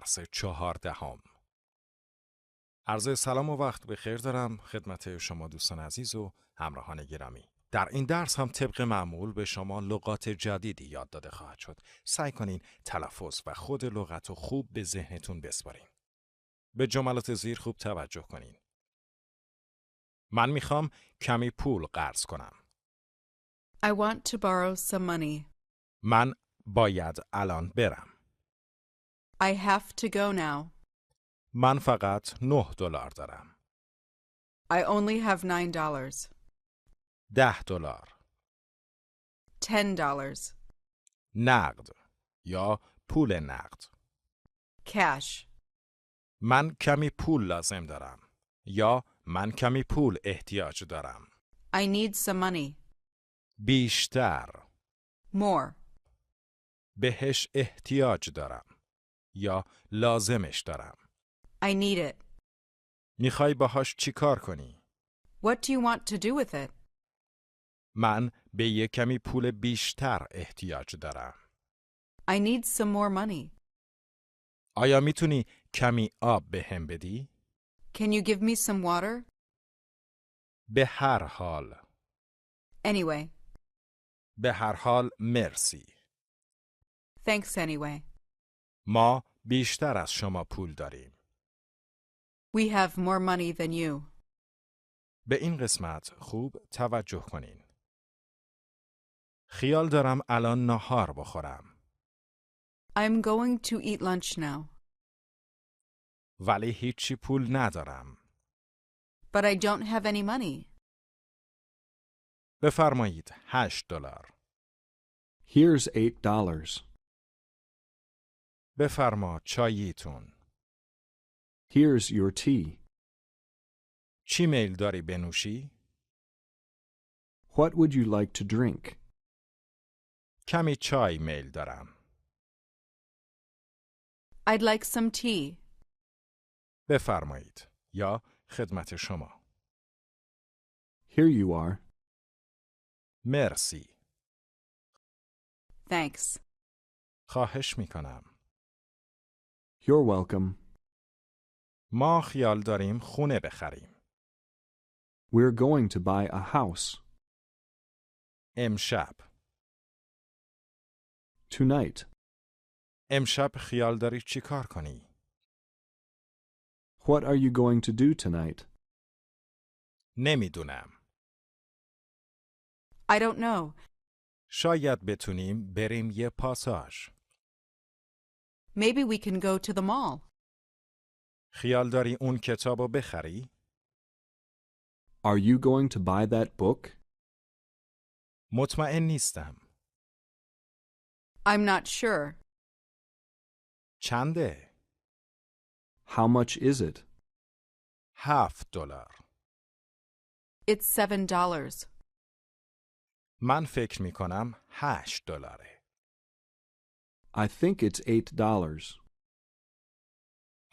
درس 14. عرض سلام و وقت بخیر دارم خدمت شما دوستان عزیز و همراهان گرامی. در این درس هم طبق معمول به شما لغات جدیدی یاد داده خواهد شد. سعی کنین تلفظ و خود لغت رو خوب به ذهنتون بسپارین. به جملات زیر خوب توجه کنین. من میخوام کمی پول قرض کنم. I want to borrow some money. من باید الان برم. I have to go now. من فقط $9 دارم. I only have $9. $10. $10. نقد یا پول نقد. Cash. من کمی پول لازم دارم یا من کمی پول احتیاج دارم. I need some money. بیشتر. More. بهش احتیاج دارم یا لازمش دارم. I need it. میخوای باهاش چی کار کنی؟ What do you want to do with it? من به یه کمی پول بیشتر احتیاج دارم. I need some more money. آیا میتونی کمی آب بهم بدی؟ Can you give me some water? به هر حال. Anyway. به هر حال مرسی. Thanks anyway. ما بیشتر از شما پول داریم. We have more money than you. به این قسمت خوب توجه کنین. خیال دارم الان ناهار بخورم. I'm going to eat lunch now. ولی هیچی پول ندارم. But I don't have any money. بفرمایید $8. Here's $8. بفرما چاییتون. Here's your tea. چی میل داری بنوشی؟ What would you like to drink? کمی چای میل دارم. I'd like some tea. بفرمایید یا خدمت شما. Here you are. مرسی. Thanks. خواهش میکنم. You're welcome. ما خیال داریم خونه بخریم. We're going to buy a house. امشب. Tonight. امشب خیال داری چی کار کنی؟ What are you going to do tonight? نمیدونم. I don't know. شاید بتونیم بریم یه پاساژ. Maybe we can go to the mall. خیال داری اون کتابو بخری؟ Are you going to buy that book? مطمئن نیستم. I'm not sure. چنده؟ How much is it? $7. It's $7. من فکر می کنم $8. I think it's $8.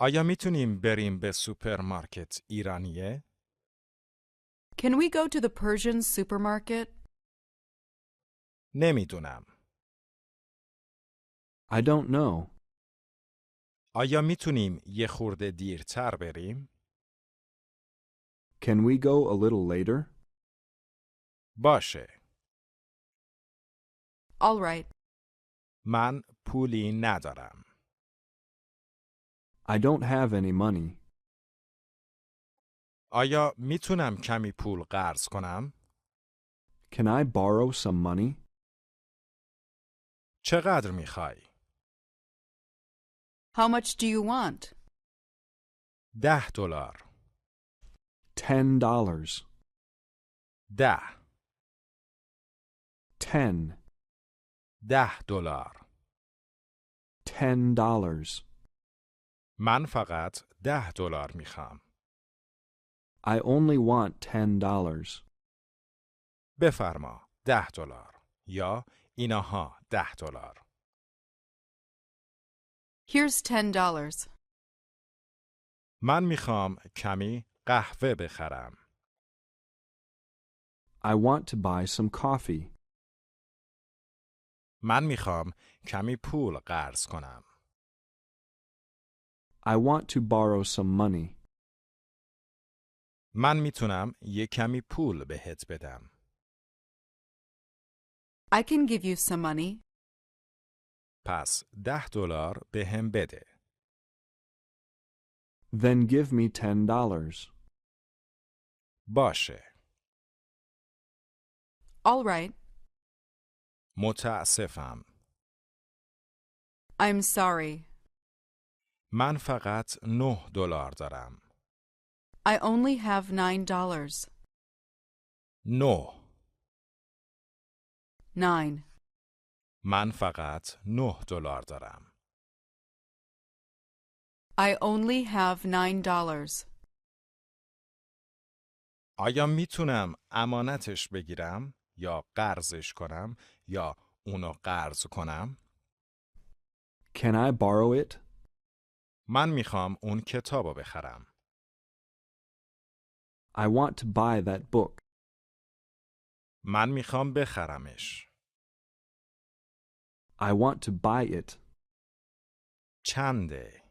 آیا میتونیم بریم به سوپرمارکت ایرانیه؟ Can we go to the Persian supermarket? نمیدونم. I don't know. آیا میتونیم یه خورده دیرتر بریم؟ Can we go a little later? باشه. All right. من پولی ندارم. I don't have any money. آیا میتونم کمی پول قرض کنم؟ Can I borrow some money? چقدر میخوای؟ How much do you want? $10. $10. 10. $10. $10. من فقط $10 میخوام. I only want $10. بفرما $10 یا اینها $10. Here's $10. من میخوام کمی قهوه بخرم. I want to buy some coffee. من میخوام کمی پول قرض کنم. I want to borrow some money. من میتونم یه کمی پول بهت بدم. I can give you some money. پس $10 بهم بده. Then give me $10. باشه. All right. متاسفم. I'm sorry. من فقط $9 دارم. I only have $9. 9. 9. من فقط $9 دارم. I only have $9. آیا میتونم امانتش بگیرم یا قرضش کنم یا اونو قرض کنم؟ Can I borrow it? من میخوام اون کتابو بخرم. I want to buy that book. من میخوام بخرمش. I want to buy it. چنده؟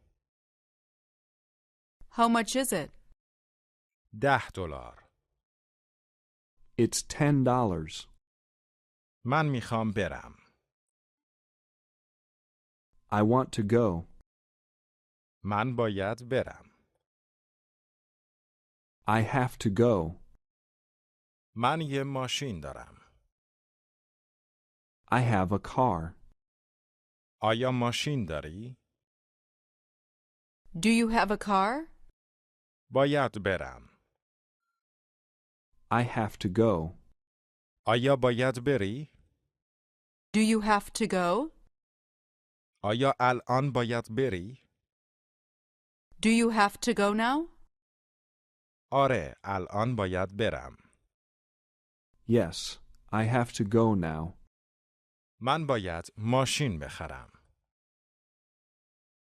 How much is it? $10. It's $10. من میخوام برم. I want to go. من باید برم. I have to go. من یه ماشین دارم. I have a car. آیا ماشین داری؟ Do you have a car? باید برم. I have to go. آیا باید بری؟ Do you have to go? آیا الان باید بری؟ Do you have to go now? آره، الان باید برم. Yes, I have to go now. من باید ماشین بخرم.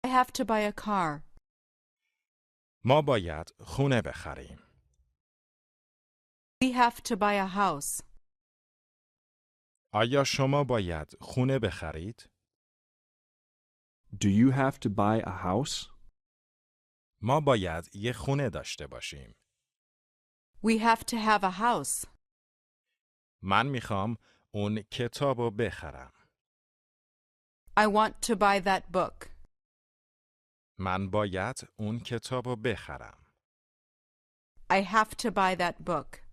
I have to buy a car. ما باید خونه بخریم. We have to buy a house. آیا شما باید خونه بخرید؟ Do you have to buy a house? ما باید یه خونه داشته باشیم. We have to have a house. من میخوام اون کتابو بخرم. I want to buy that book. من باید اون کتابو بخرم. I have to buy that book.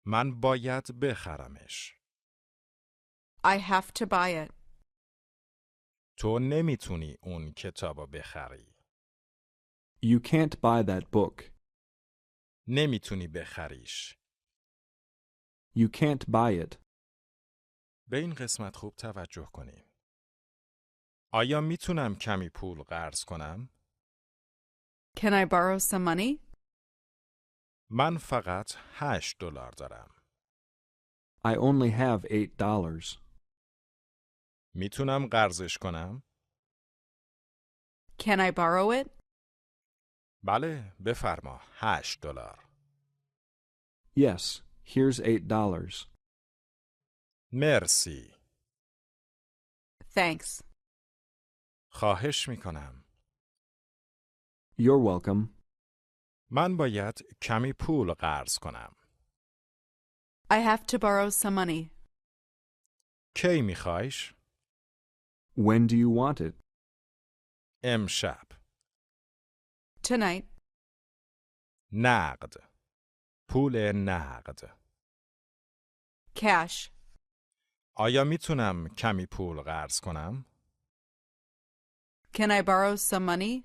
من باید بخرمش. I have to buy it. تو نمیتونی اون کتابو بخری. You can't buy that book. نمیتونی بخریش. You can't buy it. به این قسمت خوب توجه کنین. آیا میتونم کمی پول قرض کنم؟ Can I borrow some money? من فقط $8 دارم. I only have $8. میتونم قرضش کنم؟ Can I borrow it? بله، بفرما. $8. Yes, here's $8. مرسی. Thanks. خواهش میکنم. You're welcome. من باید کمی پول قرض کنم. I have to borrow some money. کی میخوایش؟ When do you want it? امشب. Tonight. نقد. پول نقد. Cash. آیا میتونم کمی پول قرض کنم؟ Can I borrow some money?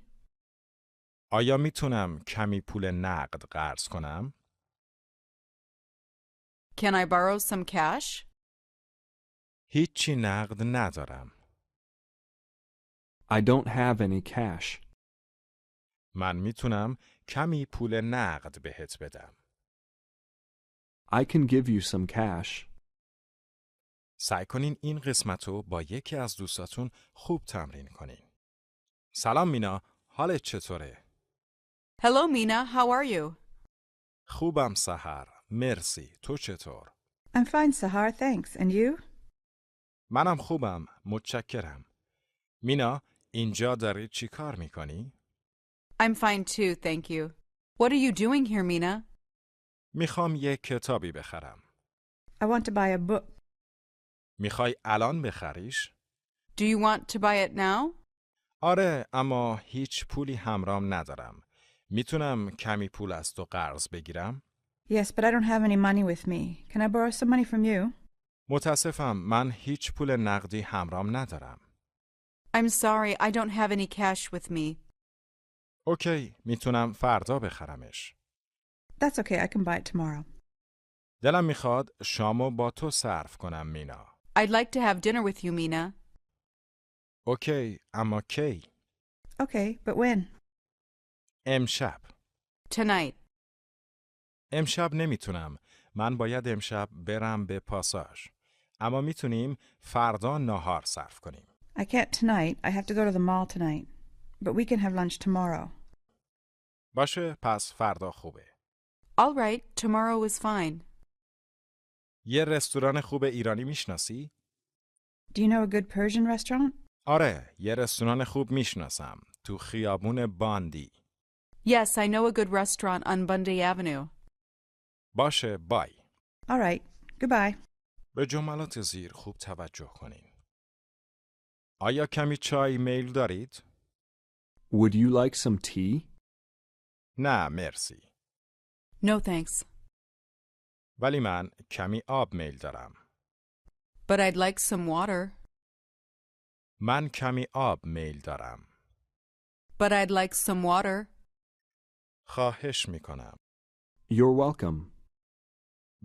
آیا میتونم کمی پول نقد قرض کنم؟ Can I borrow some cash? هیچی نقد ندارم. I don't have any cash. من میتونم کمی پول نقد بهت بدم. I can give you some cash. سعی کنین این قسمت رو با یکی از دوستاتون خوب تمرین کنین. سلام مینا، حالت چطوره؟ Hello, Mina. How are you? خوبم سحر، مرسی. تو چطور؟ I'm fine, Sahar, thanks. And you? منم خوبم، متشکرم. مینا، اینجا داری چی کار میکنی؟ I'm fine too, thank you. What are you doing here, Mina? میخوام یک کتابی بخرم. I want to buy a book. میخوای الان بخریش؟ Do you want to buy it now? آره، اما هیچ پولی همرام ندارم. میتونم کمی پول از تو قرض بگیرم؟ Yes, but I don't have any money with me. Can I borrow some money from you? متاسفم، من هیچ پول نقدی همرام ندارم. I'm sorry, I don't have any cash with me. اوکی، میتونم فردا بخرمش. That's okay, I can buy it tomorrow. دلم میخواد شامو با تو صرف کنم مینا. I'd like to have dinner with you, Mina. اوکی، اما کی؟ Okay, but when? امشب. Tonight. امشب نمیتونم. من باید امشب برم به پاساژ. اما میتونیم فردا ناهار صرف کنیم. I can't tonight. I have to go to the mall tonight. But we can have lunch tomorrow. باشه، پس فردا خوبه. All right, tomorrow is fine. یه رستوران خوب ایرانی میشناسی؟ Do you know a good Persian restaurant? آره، یه رستوران خوب میشناسم. تو خیابون باندی. Yes, I know a good restaurant on Bundy Avenue. باشه، بای. All right. Goodbye. به جملات زیر خوب توجه کنین. آیا کمی چای میل دارید؟ Would you like some tea? نه، مرسی. No thanks. ولی من کمی آب میل دارم. But I'd like some water. من کمی آب میل دارم. But I'd like some water. خواهش میکنم. You're welcome.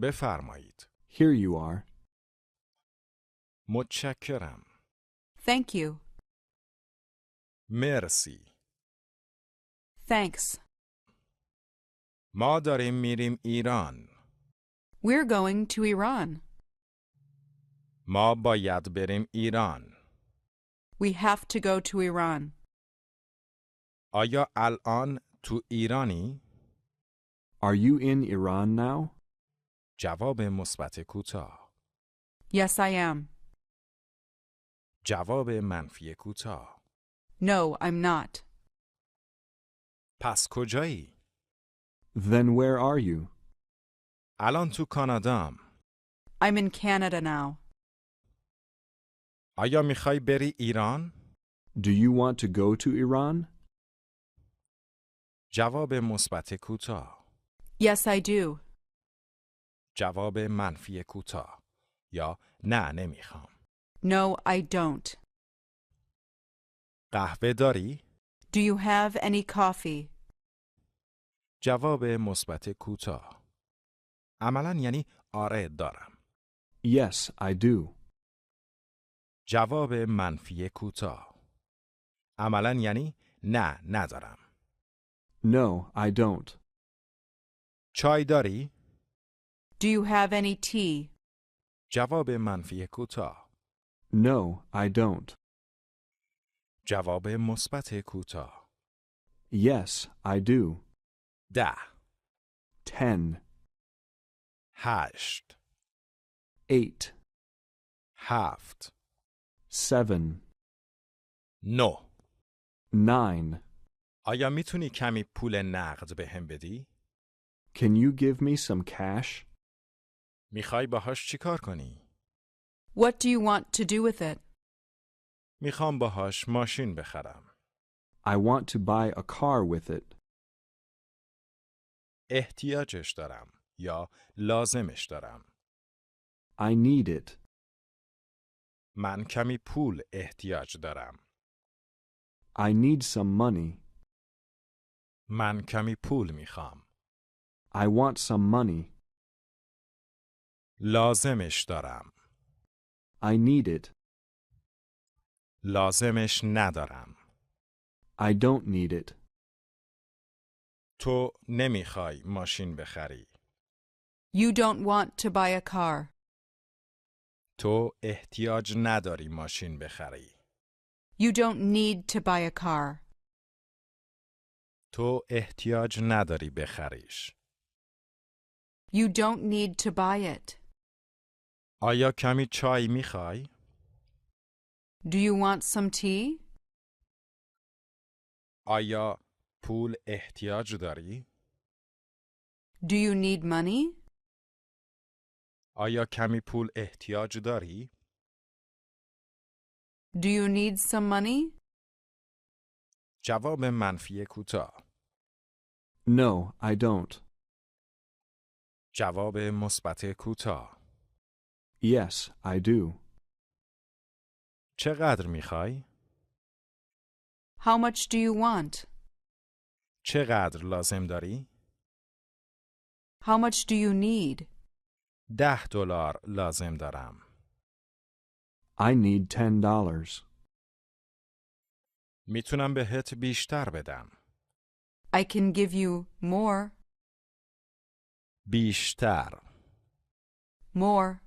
بفرمایید. Here you are. متشکرم. Thank you. مرسی. Thanks. ما داریم میریم ایران. We're going to Iran. ما باید بریم ایران. We have to go to Iran. آیا الان تو ایرانی؟ Are you in Iran now? جواب مثبت کوتاه. Yes, I am. جواب منفی کوتاه. No, I'm not. پس کجایی؟ Then where are you? الان تو کانادام. I'm in Canada now. آیا میخوای بری ایران؟ Do you want to go to Iran? جواب مثبت کوتاه. Yes, I do. جواب منفی کوتاه. یا نه نمیخوام. No, I don't. قهوه داری؟ Do you have any coffee? جواب مثبت کوتاه. عملاً یعنی آره دارم. Yes, I do. جواب منفی کوتاه. عملاً یعنی نه ندارم. No, I don't. چای داری؟ Do you have any tea? جواب منفی کوتاه. No, I don't. جواب مثبت کوتاه. Yes, I do. 10 10, 8 8, 7 7, 9 9. آیا میتونی کمی پول نقد بهم بدی؟ Can you give me some cash? میخوای باهاش چی کار کنی؟ What do you want to do with it? میخوام باهاش ماشین بخرم. I want to buy a car with it. احتیاجش دارم یا لازمش دارم. I need it. من کمی پول احتیاج دارم. I need some money. من کمی پول میخوام. I want some money. لازمش دارم. I need it. لازمش ندارم. I don't need it. تو نمیخوای ماشین بخری. You don't want to buy a car. تو احتیاج نداری ماشین بخری. You don't need to buy a car. تو احتیاج نداری بخریش. You don't need to buy it. آیا کمی چای میخوای؟ Do you want some tea? آیا پول احتیاج داری؟ Do you need money? آیا کمی پول احتیاج داری؟ Do you need some money? جواب منفی کوتاه. No, I don't. جواب مثبت کوتاه. Yes, I do. چقدر میخوای؟ How much do you want? چقدر لازم داری؟ How much do you need? $10 لازم دارم. I need $10. میتونم بهت بیشتر بدم. I can give you more. بیشتر. More.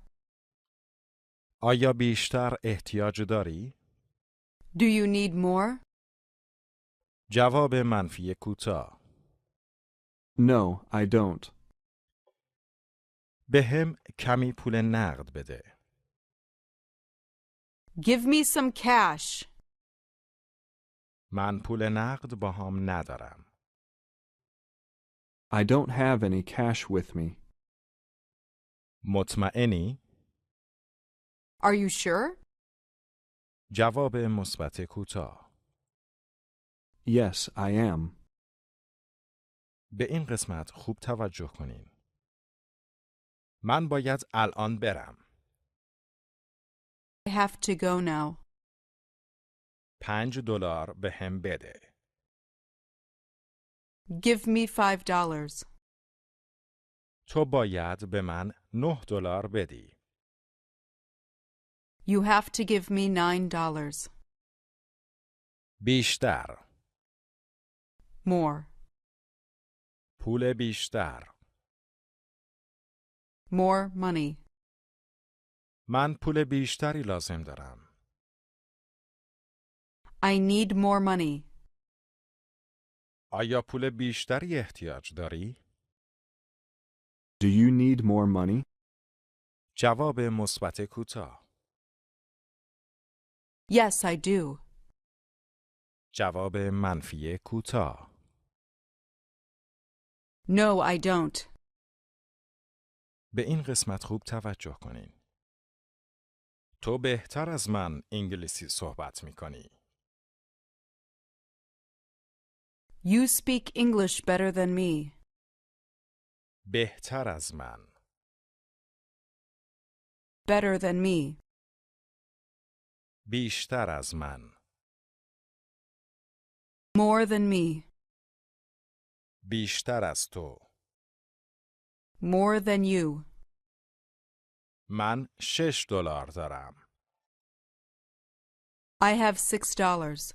آیا بیشتر احتیاج داری؟ Do you need more? جواب منفی کوتاه. No, I don't. بهم کمی پول نقد بده. Give me some cash. من پول نقد باهام ندارم. I don't have any cash with me. مطمئنی؟ Are you sure? جواب مثبت کوتاه. Yes, I am. به این قسمت خوب توجه کنین. من باید الان برم. I have to go now. $5 بهم بده. Give me $5. تو باید به من $9 بدی. You have to give me $9. بیشتر. More. پول بیشتر. More money. من پول بیشتری لازم دارم. I need more money. آیا پول بیشتری احتیاج داری؟ Do you need more money? جواب مثبت کوتاه. Yes, I do. جواب منفی کوتاه. No, I don't. به این قسمت خوب توجه کنین. تو بهتر از من انگلیسی صحبت می کنی. You speak English better than me. بهتر از من. Better than me. بیشتر از من. More than me. بیشتر از تو. More than you. من $6 دارم. I have $6.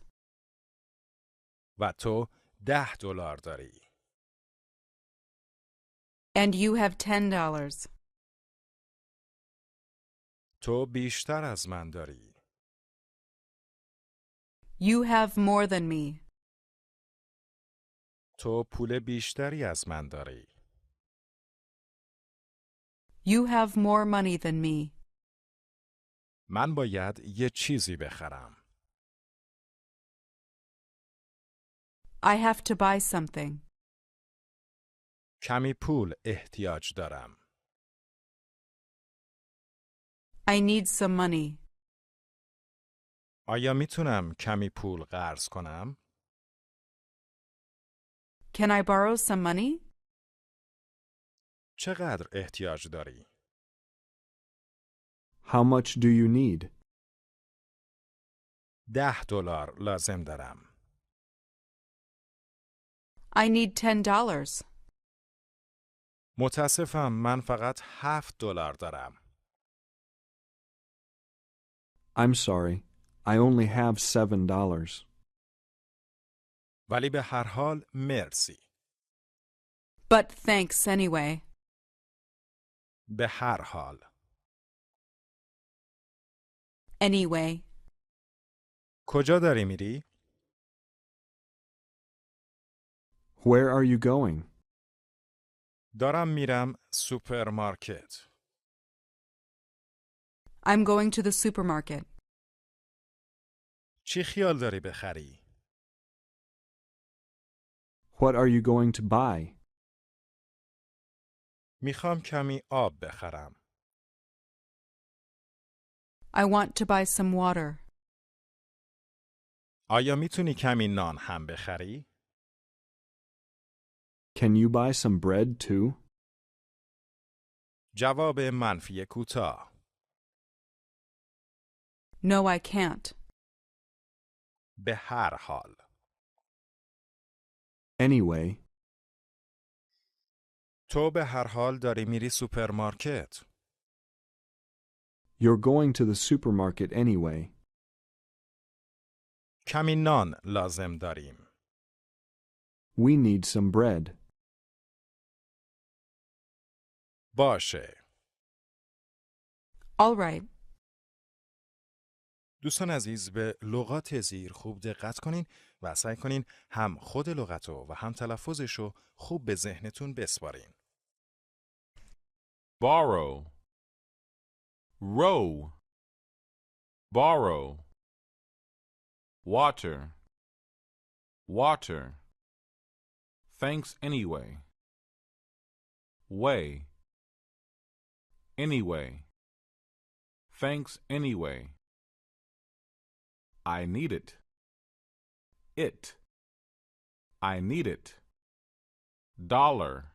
و تو $10 داری. And you have $10. تو بیشتر از من داری. You have more than me. تو پول بیشتری از من داری. You have more money than me. من باید یه چیزی بخرم. I have to buy something. کمی پول احتیاج دارم. I need some money. آیا میتونم کمی پول قرض کنم؟ Can I borrow some money? چقدر احتیاج داری؟ How much do you need? $10 لازم دارم. I need $10. متاسفم من فقط $7 دارم. I'm sorry. I only have $7. ولی به هر حال مرسی. But thanks anyway. به هر حال. Anyway. کجا داری میری؟ Where are you going? دارم میرم سوپرمارکت. I'm going to the supermarket. چی خیال داری بخری؟ What are you going to buy? میخوام کمی آب بخرم. I want to buy some water. آیا میتونی کمی نان هم بخری؟ Can you buy some bread too? جواب منفی کوتاه. No, I can't. به هر حال. Anyway, تو به هر حال داری میری سوپرمارکت. you're going to the supermarket anyway. کمی نان لازم داریم. We need some bread. باشه. All right. دوستان عزیز به لغات زیر خوب دقت کنین و سعی کنین هم خود لغتو و هم تلفظشو خوب به ذهنتون بسپارین. borrow, row, borrow, water, water, thanks anyway, way, anyway, thanks anyway, I need it, I need it, dollar,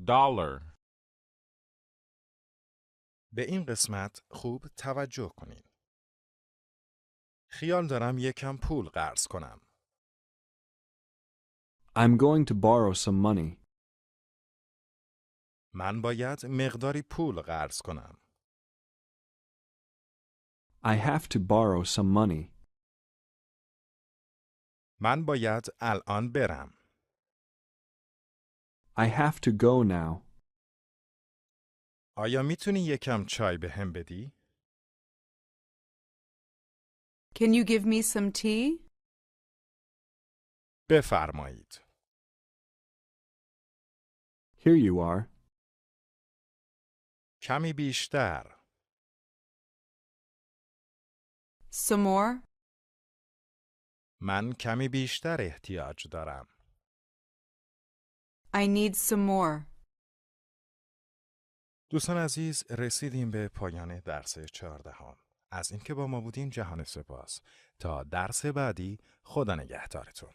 dollar. به این قسمت خوب توجه کنین. خیال دارم یکم پول قرض کنم. I'm going to borrow some money. من باید مقداری پول قرض کنم. I have to borrow some money. من باید الان برم. I have to go now. آیا میتونی یکم چای به هم بدی؟ Can you give me some tea? بفرمایید. Here you are. کمی بیشتر. Some more? من کمی بیشتر احتیاج دارم. I need some more. دوستان عزیز رسیدیم به پایان درس 14. از اینکه با ما بودین جهان سپاس. تا درس بعدی خدا نگهدارتون.